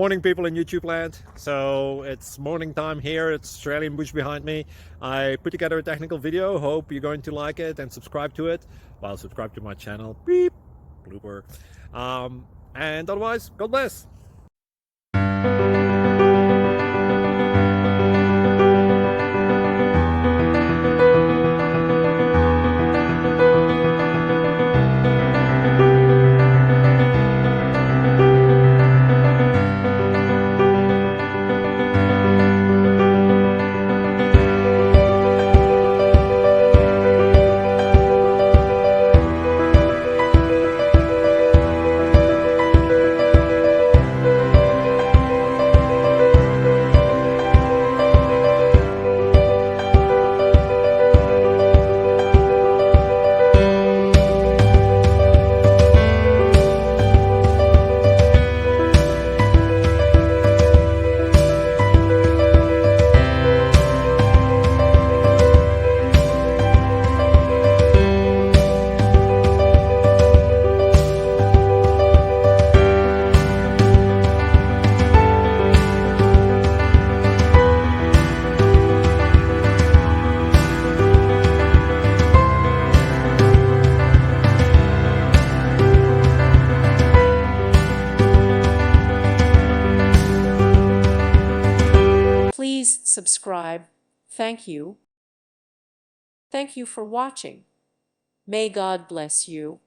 Morning, people in YouTube land. So it's morning time here. It's Australian bush behind me. I put together a technical video. Hope you're going to like it and subscribe to it. Well, subscribe to my channel. Beep. Blooper. And otherwise, God bless. Please subscribe. Thank you. Thank you for watching. May God bless you.